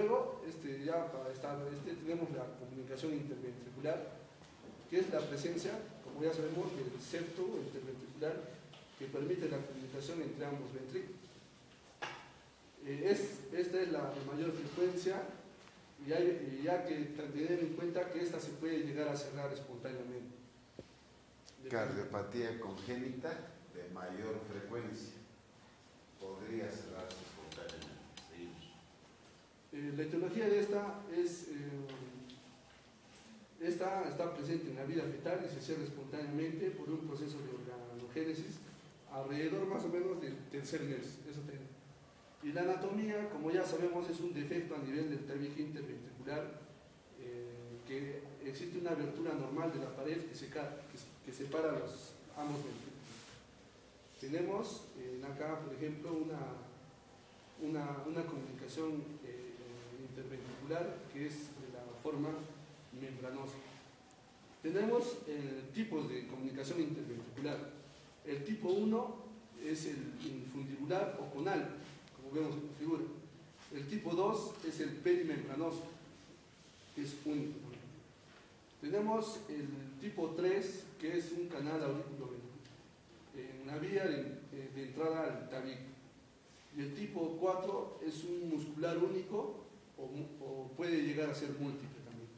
Luego, ya para tenemos la comunicación interventricular, que es la presencia, como ya sabemos, del septo interventricular que permite la comunicación entre ambos ventrículos. Esta es la de mayor frecuencia, y ya que tener en cuenta que esta se puede llegar a cerrar espontáneamente. Cardiopatía congénita de mayor frecuencia podría cerrarse espontáneamente. La etiología de esta está presente en la vida fetal y se cierra espontáneamente por un proceso de organogénesis alrededor más o menos del tercer mes. Y la anatomía, como ya sabemos, es un defecto a nivel del tabique interventricular, que existe una abertura normal de la pared que separa ambos ventrículos. Tenemos acá, por ejemplo, una comunicación interventricular que es de la forma membranosa. Tenemos tipos de comunicación interventricular. El tipo 1 es el infundibular o conal, como vemos en la figura. El tipo 2 es el perimembranoso, que es único. Tenemos el tipo 3, que es un canal auriculoventricular, una vía de entrada al tabique. Y el tipo 4 es un muscular único o puede llegar a ser múltiple también.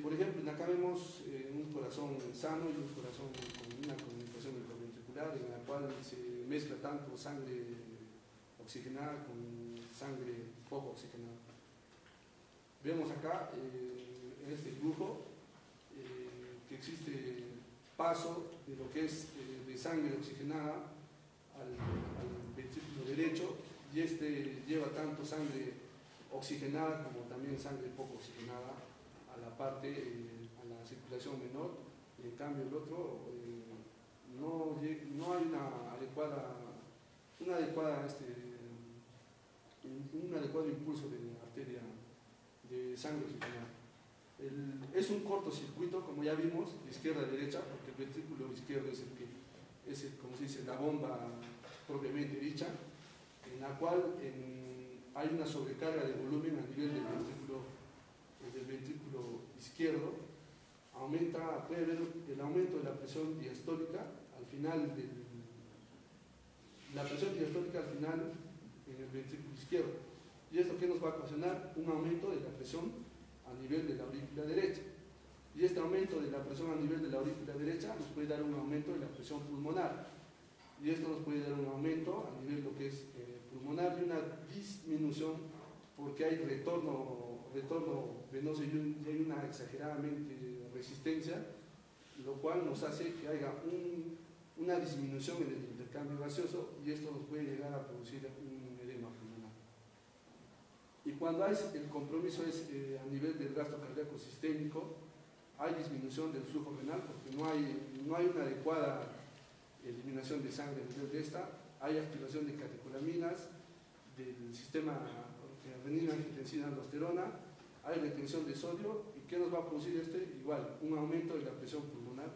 Por ejemplo, acá vemos un corazón sano y un corazón con una comunicación interventricular en la cual se mezcla tanto sangre oxigenada con sangre poco oxigenada. Vemos acá en este dibujo que existe paso de lo que es de sangre oxigenada al ventrículo derecho, y lleva tanto sangre oxigenada como también sangre poco oxigenada a la parte, a la circulación menor. En cambio el otro no hay un adecuado impulso de la arteria de sangre oxigenada. Es un cortocircuito, como ya vimos, de izquierda a derecha, porque el ventrículo izquierdo es como se dice, la bomba propiamente dicha, en la cual hay una sobrecarga de volumen a nivel del ventrículo izquierdo. Puede haber el aumento de la presión diastólica al final en el ventrículo izquierdo. ¿Y esto qué nos va a ocasionar? Un aumento de la presión a nivel de la aurícula derecha. Y este aumento de la presión a nivel de la aurícula derecha nos puede dar un aumento de la presión pulmonar. Y esto nos puede dar un aumento a nivel de lo que es pulmonar y una disminución, porque hay retorno venoso y hay una exageradamente resistencia, lo cual nos hace que haya una disminución en el intercambio gaseoso, y esto nos puede llegar a producir un edema pulmonar. Y cuando el compromiso es a nivel del gasto cardíaco sistémico, hay disminución del flujo renal, porque no hay una adecuada eliminación de sangre a nivel de esta. Hay activación de catecolaminas, del sistema renina, angiotensina, aldosterona, hay retención de sodio. ¿Y qué nos va a producir Igual, un aumento de la presión pulmonar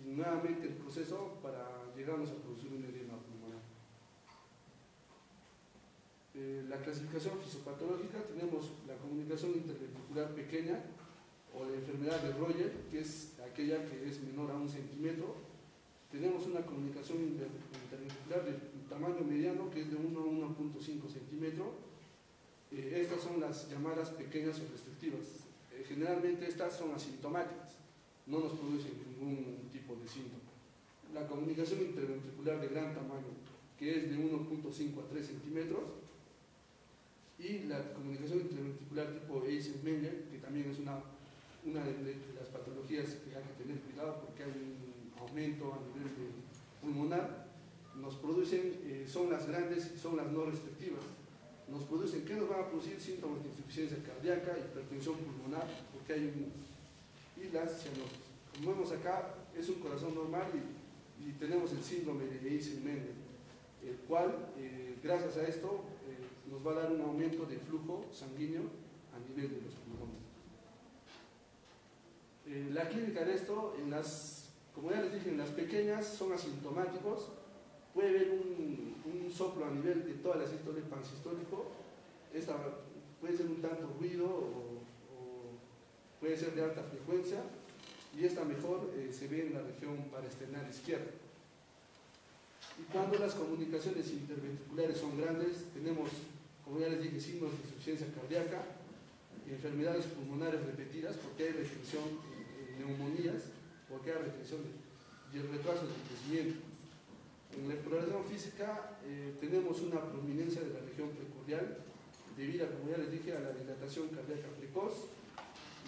y nuevamente el proceso para llegarnos a producir un edema pulmonar. La clasificación fisiopatológica: tenemos la comunicación interventricular pequeña o la enfermedad de Roger, que es aquella que es menor a 1 centímetro. Tenemos una comunicación interventricular de tamaño mediano, que es de 1 a 1.5 centímetros. Estas son las llamadas pequeñas o restrictivas. Generalmente estas son asintomáticas, no nos producen ningún tipo de síntoma. La comunicación interventricular de gran tamaño, que es de 1.5 a 3 centímetros. Y la comunicación interventricular tipo Eisenmenger, que también es una de las patologías que hay que tener cuidado, porque hay un aumento a nivel pulmonar. Nos producen, son las grandes y son las no restrictivas. Nos producen, ¿qué nos van a producir? Síntomas de insuficiencia cardíaca, hipertensión pulmonar, porque y las cianosis. Como vemos acá, es un corazón normal y tenemos el síndrome de Eisenmenger, el cual, gracias a esto, nos va a dar un aumento de flujo sanguíneo a nivel de los pulmones. La clínica de esto, como ya les dije, en las pequeñas son asintomáticos. Puede haber un soplo a nivel de toda la sístole pansistólico, Esta puede ser un tanto ruido o puede ser de alta frecuencia, y esta mejor se ve en la región paraesternal izquierda. Y cuando las comunicaciones interventriculares son grandes, tenemos, como ya les dije, signos de insuficiencia cardíaca, enfermedades pulmonares repetidas, porque hay restricción en neumonías, porque hay restricción y el retraso del crecimiento. En la exploración física tenemos una prominencia de la región precordial, debido, como ya les dije, a la dilatación cardíaca precoz,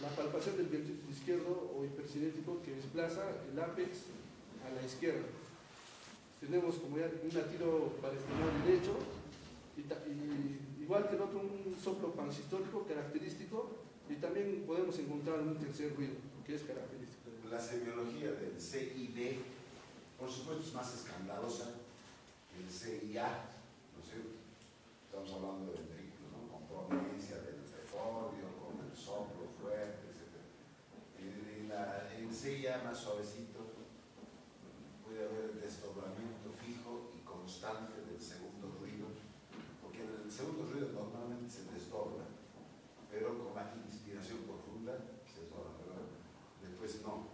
la palpación del ventrículo izquierdo o hipercinético que desplaza el ápex a la izquierda. Tenemos como ya un latido paraesternal derecho, y igual que el otro, un soplo pansistólico característico, y también podemos encontrar un tercer ruido que es característico. La semiología del CID, por supuesto, es más escandalosa que el CIA, ¿no es cierto? Estamos hablando de ventrículo, ¿no? Con prominencia del recordio, con el soplo fuerte, etc. En el CIA más suavecito puede haber desdoblamiento fijo y constante del segundo ruido, porque el segundo ruido normalmente se desdobla, pero con la inspiración profunda se desdobla, pero después no.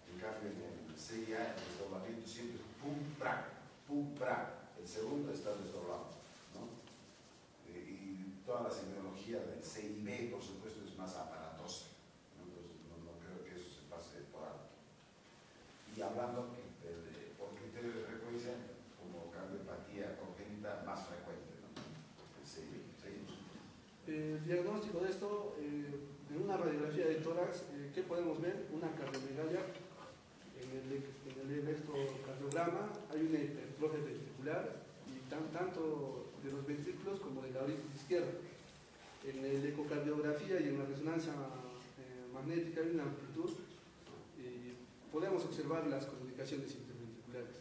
En cambio, en el CIA el desdoblamiento siempre es pum, pra. El segundo está desdoblado, ¿no? Y toda la semiología del CIB, por supuesto, es más aparatosa, ¿no? Entonces, no creo que eso se pase por alto. Y hablando por criterio de frecuencia, como cardiopatía congénita más frecuente, ¿no? El CIB. Seguimos. El diagnóstico de esto, en una radiografía de tórax, ¿qué podemos ver? Una cardiomegalia. En el electrocardiograma hay una hipertrofia ventricular, y tanto de los ventrículos como de la aurícula izquierda. En la ecocardiografía y en la resonancia magnética hay una amplitud, y podemos observar las comunicaciones interventriculares.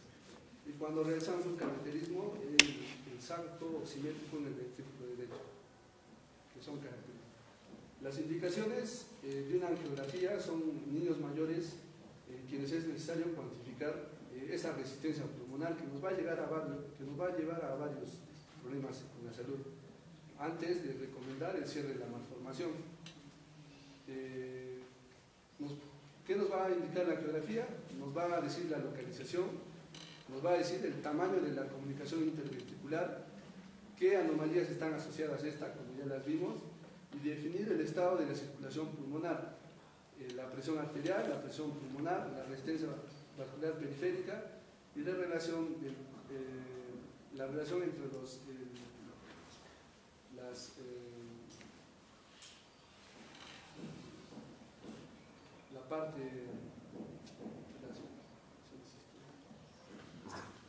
Y cuando realizamos un cateterismo, el salto simétrico en el ventrículo derecho, que son características. Las indicaciones de una angiografía son niños mayores en quienes es necesario cuantificar esa resistencia pulmonar que nos va a llevar a varios problemas con la salud, antes de recomendar el cierre de la malformación. ¿Qué nos va a indicar la angiografía? Nos va a decir la localización, nos va a decir el tamaño de la comunicación interventricular, qué anomalías están asociadas a esta, como ya las vimos, y definir el estado de la circulación pulmonar, la presión arterial, la presión pulmonar, la resistencia vascular periférica y la relación entre la parte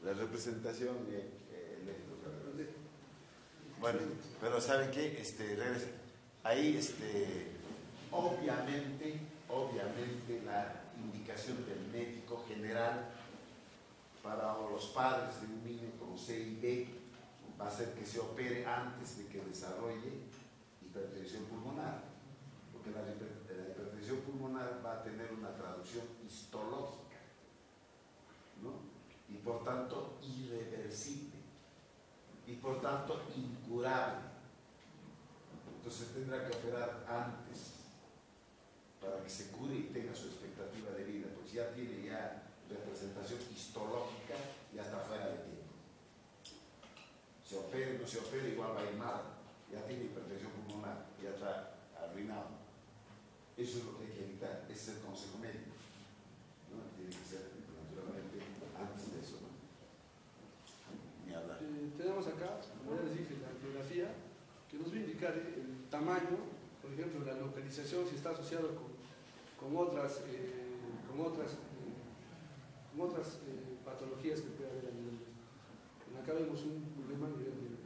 la representación bueno, pero ¿saben qué? Ahí obviamente la indicación del médico general para los padres de un niño con CIB va a ser que se opere antes de que desarrolle hipertensión pulmonar, porque la hipertensión pulmonar va a tener una traducción histológica, ¿no? Y por tanto irreversible, y por tanto incurable. Entonces tendrá que operar antes para que se cure y tenga su expectativa de vida, pues ya tiene representación histológica, ya está fuera de tiempo. Se opere o no se opere, igual va a ir mal, ya tiene hipertensión pulmonar, ya está arruinado. Eso es lo que hay que evitar, ese es el consejo médico, ¿no? Tiene que ser naturalmente antes de eso, ¿no? Ni hablar. Tenemos acá, como ya les dije, la angiografía, que nos va a indicar el tamaño, por ejemplo, la localización, si está asociado con otras patologías que puede haber a nivel de. Acá vemos un problema a nivel del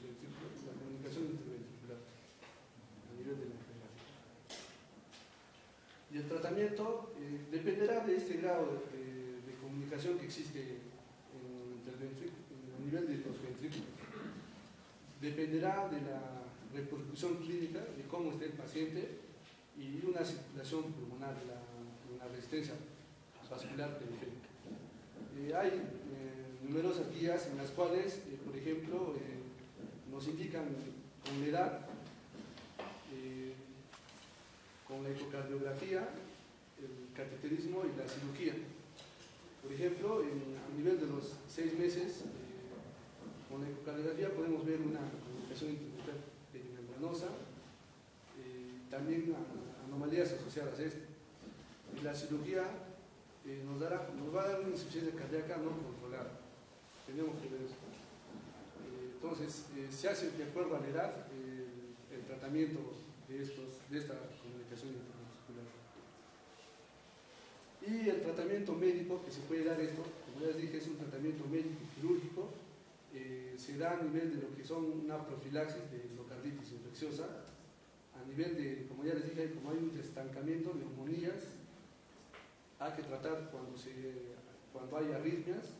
ventrículo, la comunicación interventricular, a nivel de la angiografía. Y el tratamiento dependerá de este grado de comunicación que existe a nivel de los ventrículos. Dependerá de la repercusión clínica, de cómo esté el paciente, y una circulación pulmonar, una resistencia vascular periférica. Hay numerosas guías en las cuales, por ejemplo, nos indican con la edad con la ecocardiografía, el cateterismo y la cirugía. Por ejemplo, a nivel de los 6 meses, con la ecocardiografía podemos ver una comunicación interimembranosa, también anomalías asociadas a esto. Y la cirugía nos va a dar una insuficiencia cardíaca no controlada. Tenemos que ver eso. Entonces, se hace de acuerdo a la edad el tratamiento de esta comunicación interventricular. Y el tratamiento médico que se puede dar esto, como ya les dije, es un tratamiento médico quirúrgico, se da a nivel de lo que son una profilaxis de endocarditis infecciosa, a nivel de, como ya les dije, como hay un estancamiento de neumonías, hay que tratar cuando hay arritmias,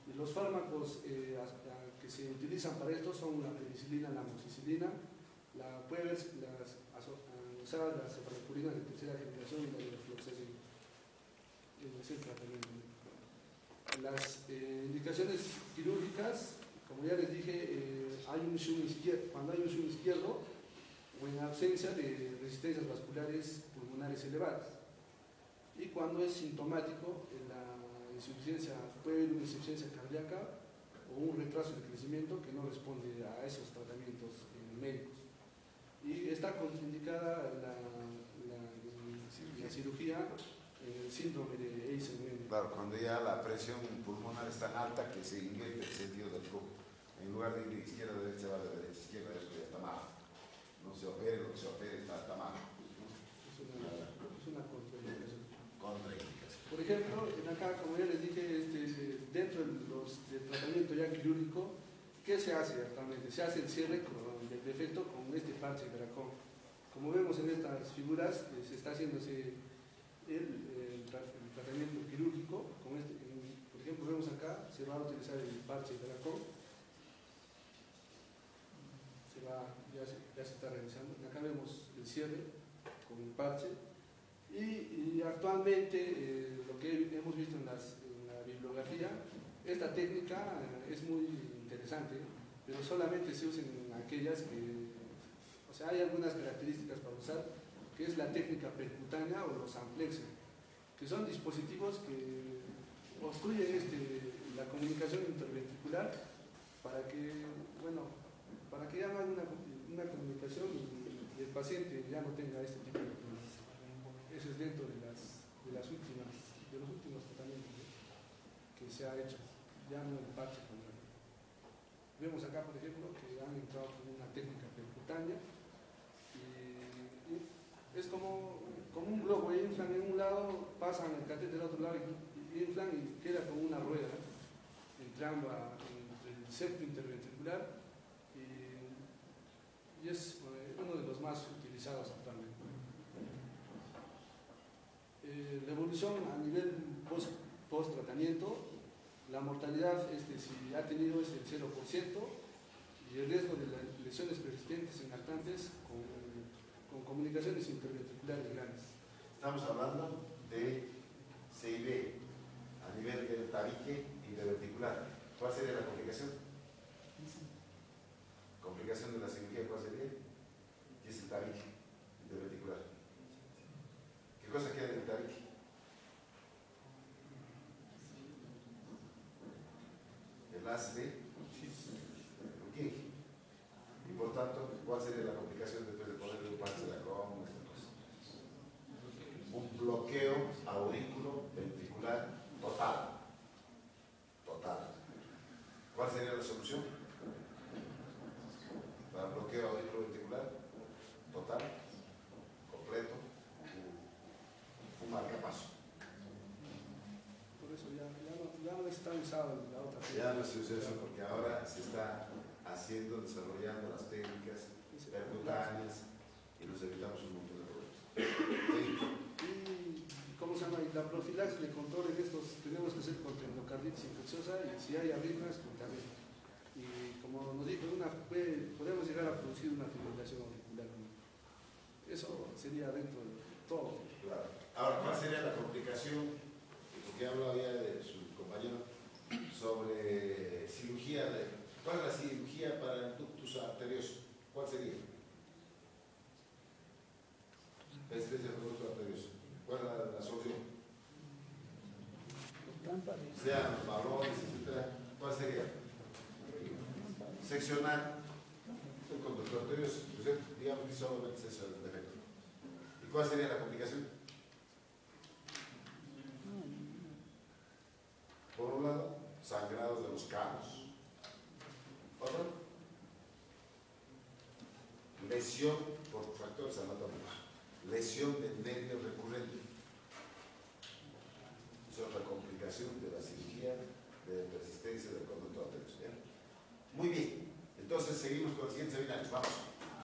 y los fármacos que se utilizan para esto son la penicilina, la amoxicilina, las cefalopurinas de tercera generación y la levofloxacina. Es el tratamiento. Las indicaciones quirúrgicas, como ya les dije, cuando hay un shunt izquierdo o en ausencia de resistencias vasculares pulmonares elevadas. Y cuando es sintomático, puede haber una insuficiencia cardíaca o un retraso de crecimiento que no responde a esos tratamientos médicos. Y está contraindicada la cirugía en el síndrome de Eisenmenger. Claro, cuando ya la presión pulmonar es tan alta que se invierte el sentido del flujo. En lugar de ir de izquierda a derecha, va de derecha a izquierda, eso ya está mal. No se opere, lo que se opere está mal. Es una contraindicación. Contraindicación. Por ejemplo, acá, como ya les dije, dentro del tratamiento ya quirúrgico, ¿qué se hace actualmente? Se hace el cierre del defecto con este parche de Gracón. Como vemos en estas figuras, se está haciéndose el tratamiento quirúrgico. Por ejemplo, vemos acá, se va a utilizar el parche de Gracón. Ya se está realizando. Acá vemos el cierre con el parche. Y actualmente, lo que hemos visto en la bibliografía, esta técnica es muy interesante, pero solamente se usa en aquellas que, o sea, hay algunas características para usar, que es la técnica percutánea o los amplexos, que son dispositivos que obstruyen la comunicación interventricular para que ya no haya una comunicación y el paciente ya no tenga este tipo de problemas. Eso es dentro de los últimos tratamientos que se ha hecho, ya no el parche. Vemos acá, por ejemplo, que han entrado con una técnica percutánea y es como un globo, inflan en un lado, pasan el catéter al otro lado y inflan y queda como una rueda entre el septo interventricular y es uno de los más utilizados actualmente. La evolución a nivel post-tratamiento, la mortalidad si ha tenido es el 0% y el riesgo de las lesiones persistentes en lactantes con comunicaciones interventriculares grandes. Estamos hablando de CIB a nivel del tabique interventricular. ¿Cuál sería la complicación? ¿Complicación de la cirugía cuál sería? ¿Qué es el tabique interventricular? ¿Qué cosa queda en el tabique? El haz de Purkinje. Y por tanto, ¿cuál sería la complicación después de ponerle un parche de Gracón? Un bloqueo aurículo-ventricular total. ¿Cuál sería la solución? Para bloqueo aurículo-ventricular total, completo, un marcapaso. Por eso ya no está usado la otra. Ya no se usa eso porque ahora se está desarrollando las técnicas percutáneas y nos evitamos un montón de problemas. Sí. ¿Cómo se llama? Y la profilaxis de control en estos tenemos que hacer contra endocarditis infecciosa y si hay arritmias, también. Y como nos dijo, podemos llegar a producir una fibrilación auricular. Eso sería dentro de todo. Claro. Ahora, ¿cuál sería la complicación? Porque hablaba ya de su compañero sobre cirugía. ¿Cuál es la cirugía para el ductus arterioso? ¿Cuál sería? vean los valores, etcétera. ¿Cuál sería? Seccionar el conductor. Digamos que solamente es eso el defecto. ¿Y cuál sería la complicación? Por un lado, sangrados de los cabos. Otro, lesión por factores anatómicos. Lesión del nervio recurrente. Es otra complicación de la cirugía de persistencia del conducto arterioso. Muy bien. Entonces seguimos con el siguiente seminario. Vamos.